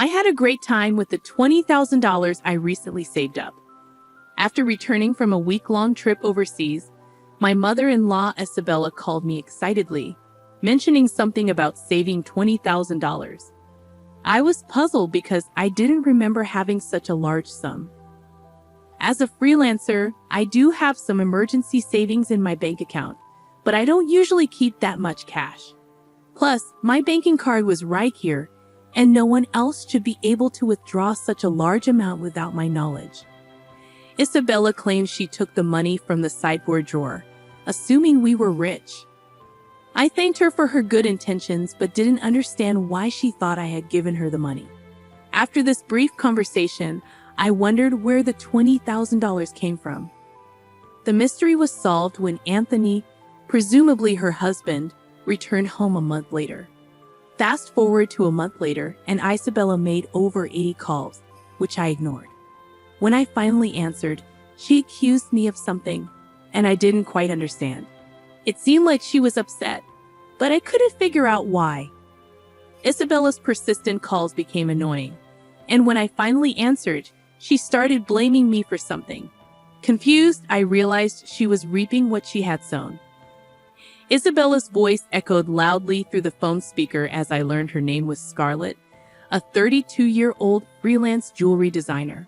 I had a great time with the $20,000 I recently saved up. After returning from a week-long trip overseas, my mother-in-law Isabella called me excitedly, mentioning something about saving $20,000. I was puzzled because I didn't remember having such a large sum. As a freelancer, I do have some emergency savings in my bank account, but I don't usually keep that much cash. Plus, my banking card was right here, and no one else should be able to withdraw such a large amount without my knowledge. Isabella claimed she took the money from the sideboard drawer, assuming we were rich. I thanked her for her good intentions but didn't understand why she thought I had given her the money. After this brief conversation, I wondered where the $20,000 came from. The mystery was solved when Anthony, presumably her husband, returned home a month later. Fast forward to a month later, and Isabella made over 80 calls, which I ignored. When I finally answered, she accused me of something, and I didn't quite understand. It seemed like she was upset, but I couldn't figure out why. Isabella's persistent calls became annoying, and when I finally answered, she started blaming me for something. Confused, I realized she was reaping what she had sown. Isabella's voice echoed loudly through the phone speaker as I learned her name was Scarlett, a 32-year-old freelance jewelry designer.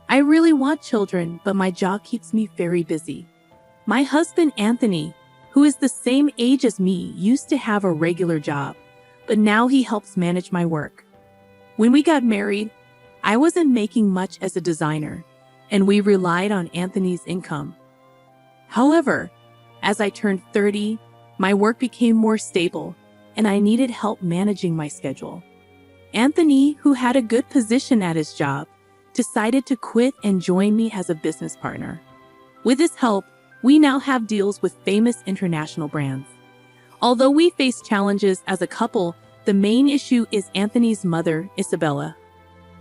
I really want children, but my job keeps me very busy. My husband, Anthony, who is the same age as me, used to have a regular job, but now he helps manage my work. When we got married, I wasn't making much as a designer, and we relied on Anthony's income. However, as I turned 30, my work became more stable, and I needed help managing my schedule. Anthony, who had a good position at his job, decided to quit and join me as a business partner. With his help, we now have deals with famous international brands. Although we face challenges as a couple, the main issue is Anthony's mother, Isabella,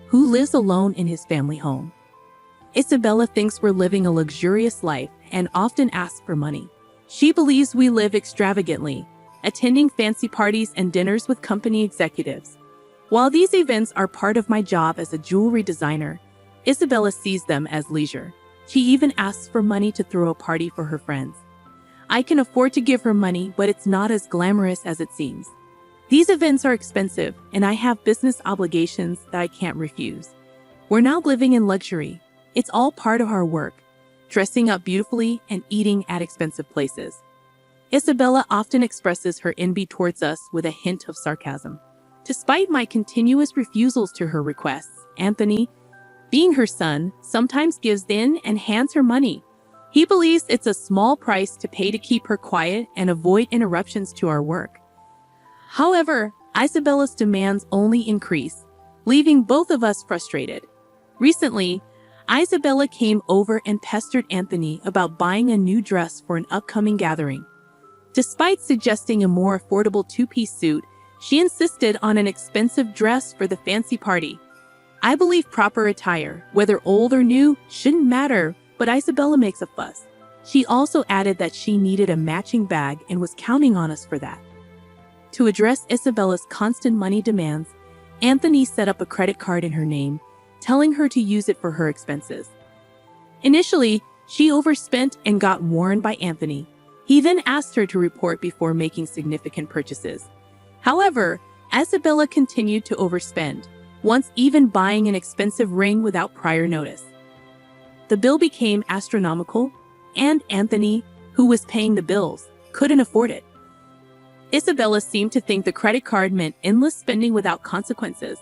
who lives alone in his family home. Isabella thinks we're living a luxurious life and often asks for money. She believes we live extravagantly, attending fancy parties and dinners with company executives. While these events are part of my job as a jewelry designer, Isabella sees them as leisure. She even asks for money to throw a party for her friends. I can afford to give her money, but it's not as glamorous as it seems. These events are expensive, and I have business obligations that I can't refuse. We're now living in luxury. It's all part of our work, dressing up beautifully and eating at expensive places. Isabella often expresses her envy towards us with a hint of sarcasm. Despite my continuous refusals to her requests, Anthony, being her son, sometimes gives in and hands her money. He believes it's a small price to pay to keep her quiet and avoid interruptions to our work. However, Isabella's demands only increase, leaving both of us frustrated. Recently, Isabella came over and pestered Anthony about buying a new dress for an upcoming gathering. Despite suggesting a more affordable two-piece suit, she insisted on an expensive dress for the fancy party. I believe proper attire, whether old or new, shouldn't matter, but Isabella makes a fuss. She also added that she needed a matching bag and was counting on us for that. To address Isabella's constant money demands, Anthony set up a credit card in her name, telling her to use it for her expenses. Initially, she overspent and got warned by Anthony. He then asked her to report before making significant purchases. However, Isabella continued to overspend, once even buying an expensive ring without prior notice. The bill became astronomical, and Anthony, who was paying the bills, couldn't afford it. Isabella seemed to think the credit card meant endless spending without consequences.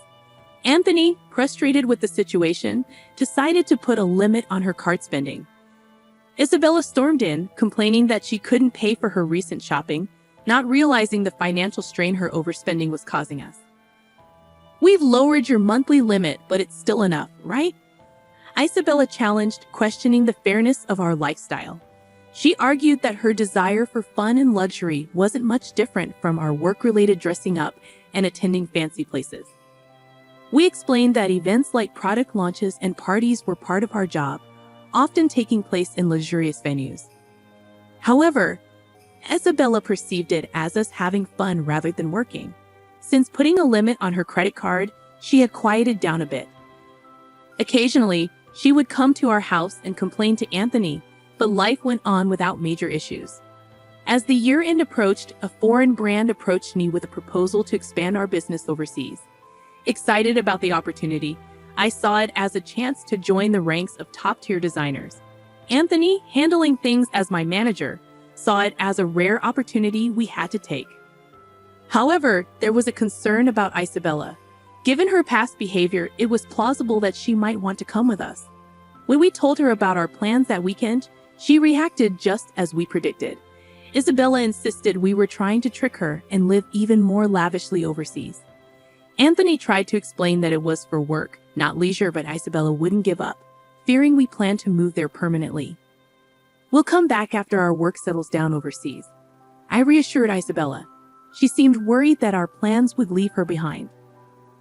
Anthony, frustrated with the situation, decided to put a limit on her card spending. Isabella stormed in, complaining that she couldn't pay for her recent shopping, not realizing the financial strain her overspending was causing us. "We've lowered your monthly limit, but it's still enough, right?" Isabella challenged, questioning the fairness of our lifestyle. She argued that her desire for fun and luxury wasn't much different from our work-related dressing up and attending fancy places. We explained that events like product launches and parties were part of our job, often taking place in luxurious venues. However, Isabella perceived it as us having fun rather than working. Since putting a limit on her credit card, she had quieted down a bit. Occasionally, she would come to our house and complain to Anthony, but life went on without major issues. As the year-end approached, a foreign brand approached me with a proposal to expand our business overseas. Excited about the opportunity, I saw it as a chance to join the ranks of top-tier designers. Anthony, handling things as my manager, saw it as a rare opportunity we had to take. However, there was a concern about Isabella. Given her past behavior, it was plausible that she might want to come with us. When we told her about our plans that weekend, she reacted just as we predicted. Isabella insisted we were trying to trick her and live even more lavishly overseas. Anthony tried to explain that it was for work, not leisure, but Isabella wouldn't give up, fearing we planned to move there permanently. "We'll come back after our work settles down overseas," I reassured Isabella. She seemed worried that our plans would leave her behind.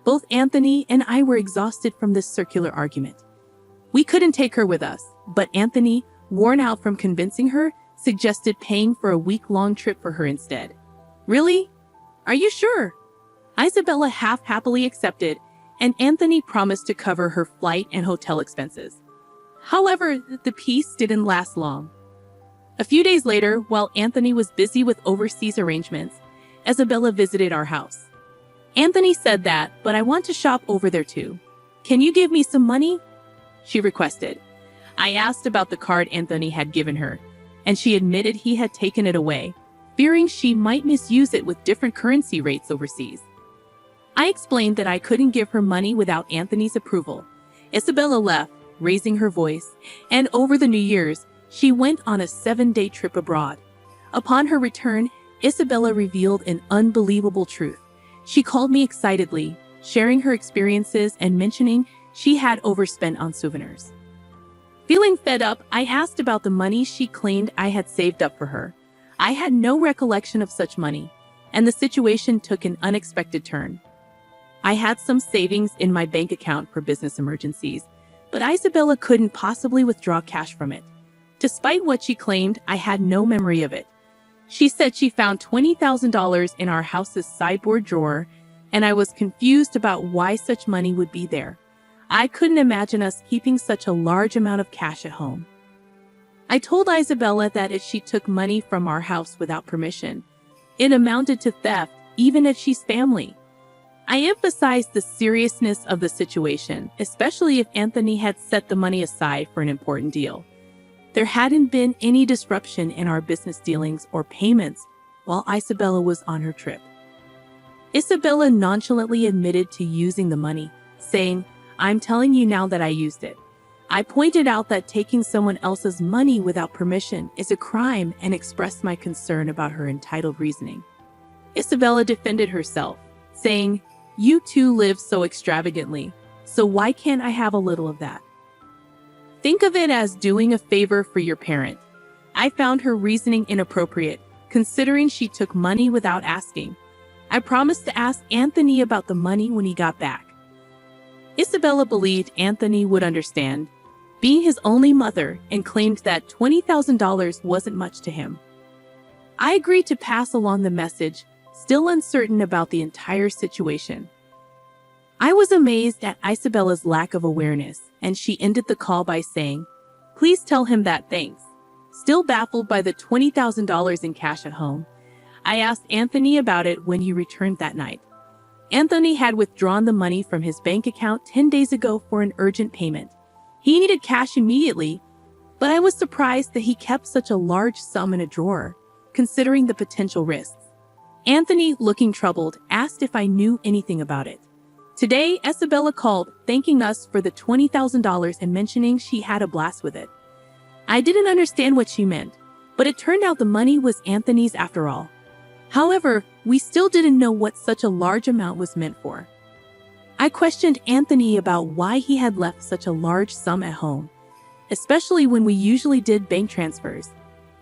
Both Anthony and I were exhausted from this circular argument. We couldn't take her with us, but Anthony, worn out from convincing her, suggested paying for a week-long trip for her instead. "Really? Are you sure?" Isabella half-happily accepted, and Anthony promised to cover her flight and hotel expenses. However, the peace didn't last long. A few days later, while Anthony was busy with overseas arrangements, Isabella visited our house. "Anthony said that, but I want to shop over there too. Can you give me some money?" she requested. I asked about the card Anthony had given her, and she admitted he had taken it away, fearing she might misuse it with different currency rates overseas. I explained that I couldn't give her money without Anthony's approval. Isabella left, raising her voice, and over the New Year's, she went on a 7-day trip abroad. Upon her return, Isabella revealed an unbelievable truth. She called me excitedly, sharing her experiences and mentioning she had overspent on souvenirs. Feeling fed up, I asked about the money she claimed I had saved up for her. I had no recollection of such money, and the situation took an unexpected turn. I had some savings in my bank account for business emergencies, but Isabella couldn't possibly withdraw cash from it. Despite what she claimed, I had no memory of it. She said she found $20,000 in our house's sideboard drawer, and I was confused about why such money would be there. I couldn't imagine us keeping such a large amount of cash at home. I told Isabella that if she took money from our house without permission, it amounted to theft, even if she's family. I emphasized the seriousness of the situation, especially if Anthony had set the money aside for an important deal. There hadn't been any disruption in our business dealings or payments while Isabella was on her trip. Isabella nonchalantly admitted to using the money, saying, "I'm telling you now that I used it." I pointed out that taking someone else's money without permission is a crime and expressed my concern about her entitled reasoning. Isabella defended herself, saying, "You two live so extravagantly, so why can't I have a little of that?" Think of it as doing a favor for your parent. I found her reasoning inappropriate, considering she took money without asking. I promised to ask Anthony about the money when he got back. Isabella believed Anthony would understand, being his only mother, and claimed that $20,000 wasn't much to him. I agreed to pass along the message, still uncertain about the entire situation. I was amazed at Isabella's lack of awareness, and she ended the call by saying, "Please tell him that, thanks." Still baffled by the $20,000 in cash at home, I asked Anthony about it when he returned that night. Anthony had withdrawn the money from his bank account 10 days ago for an urgent payment. He needed cash immediately, but I was surprised that he kept such a large sum in a drawer, considering the potential risks. Anthony, looking troubled, asked if I knew anything about it. Today, Isabella called, thanking us for the $20,000 and mentioning she had a blast with it. I didn't understand what she meant, but it turned out the money was Anthony's after all. However, we still didn't know what such a large amount was meant for. I questioned Anthony about why he had left such a large sum at home, especially when we usually did bank transfers.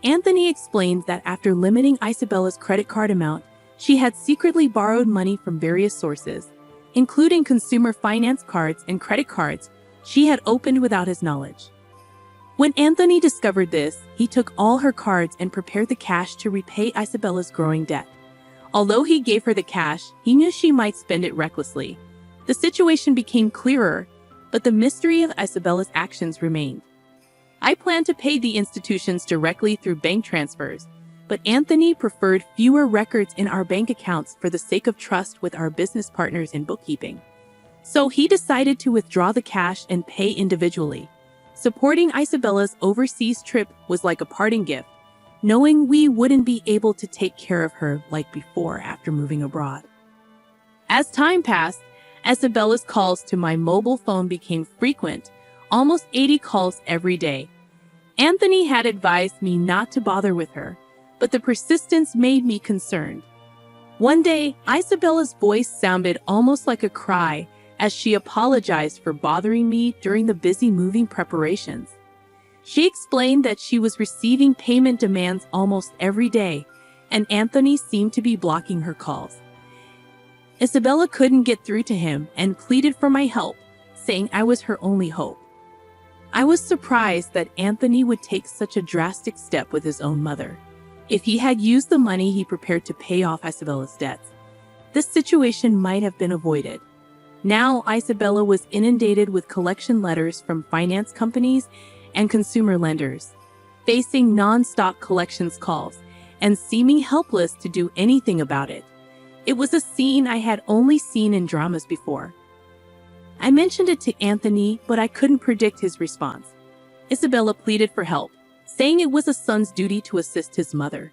Anthony explained that after limiting Isabella's credit card amount, she had secretly borrowed money from various sources, including consumer finance cards and credit cards she had opened without his knowledge. When Anthony discovered this, he took all her cards and prepared the cash to repay Isabella's growing debt. Although he gave her the cash, he knew she might spend it recklessly. The situation became clearer, but the mystery of Isabella's actions remained. I planned to pay the institutions directly through bank transfers, but Anthony preferred fewer records in our bank accounts for the sake of trust with our business partners in bookkeeping. So he decided to withdraw the cash and pay individually. Supporting Isabella's overseas trip was like a parting gift, knowing we wouldn't be able to take care of her like before after moving abroad. As time passed, Isabella's calls to my mobile phone became frequent, almost 80 calls every day. Anthony had advised me not to bother with her, but the persistence made me concerned. One day, Isabella's voice sounded almost like a cry as she apologized for bothering me during the busy moving preparations. She explained that she was receiving payment demands almost every day, and Anthony seemed to be blocking her calls. Isabella couldn't get through to him and pleaded for my help, saying I was her only hope. I was surprised that Anthony would take such a drastic step with his own mother. If he had used the money he prepared to pay off Isabella's debts, this situation might have been avoided. Now, Isabella was inundated with collection letters from finance companies and consumer lenders, facing non-stop collections calls and seeming helpless to do anything about it. It was a scene I had only seen in dramas before. I mentioned it to Anthony, but I couldn't predict his response. Isabella pleaded for help, saying it was a son's duty to assist his mother.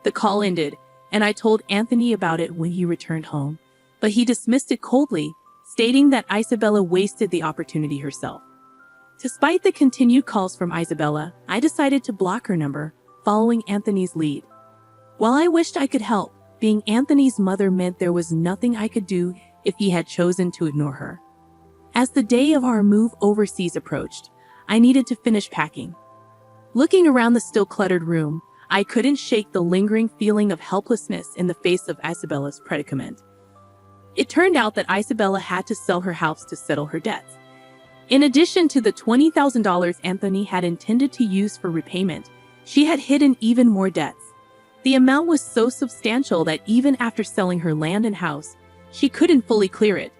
The call ended, and I told Anthony about it when he returned home, but he dismissed it coldly, stating that Isabella wasted the opportunity herself. Despite the continued calls from Isabella, I decided to block her number, following Anthony's lead. While I wished I could help, being Anthony's mother meant there was nothing I could do if he had chosen to ignore her. As the day of our move overseas approached, I needed to finish packing. Looking around the still cluttered room, I couldn't shake the lingering feeling of helplessness in the face of Isabella's predicament. It turned out that Isabella had to sell her house to settle her debts. In addition to the $20,000 Anthony had intended to use for repayment, she had hidden even more debts. The amount was so substantial that even after selling her land and house, she couldn't fully clear it.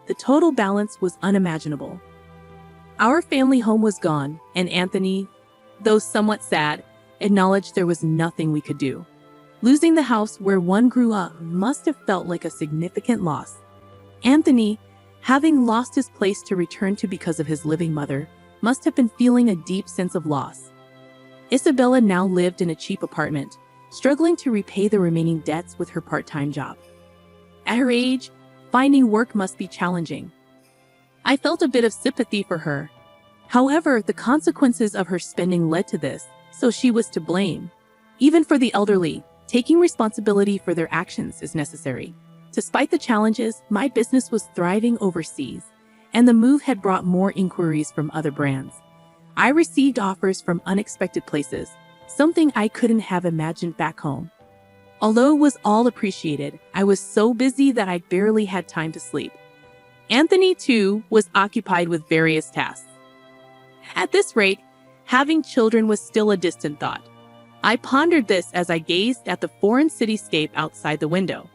The total balance was unimaginable. Our family home was gone, and Anthony, though somewhat sad, acknowledged there was nothing we could do. Losing the house where one grew up must have felt like a significant loss. Anthony, having lost his place to return to because of his living mother, must have been feeling a deep sense of loss. Isabella now lived in a cheap apartment, struggling to repay the remaining debts with her part-time job. At her age, finding work must be challenging. I felt a bit of sympathy for her. However, the consequences of her spending led to this, so she was to blame. Even for the elderly, taking responsibility for their actions is necessary. Despite the challenges, my business was thriving overseas, and the move had brought more inquiries from other brands. I received offers from unexpected places, something I couldn't have imagined back home. Although it was all appreciated, I was so busy that I barely had time to sleep. Anthony, too, was occupied with various tasks. At this rate, having children was still a distant thought. I pondered this as I gazed at the foreign cityscape outside the window.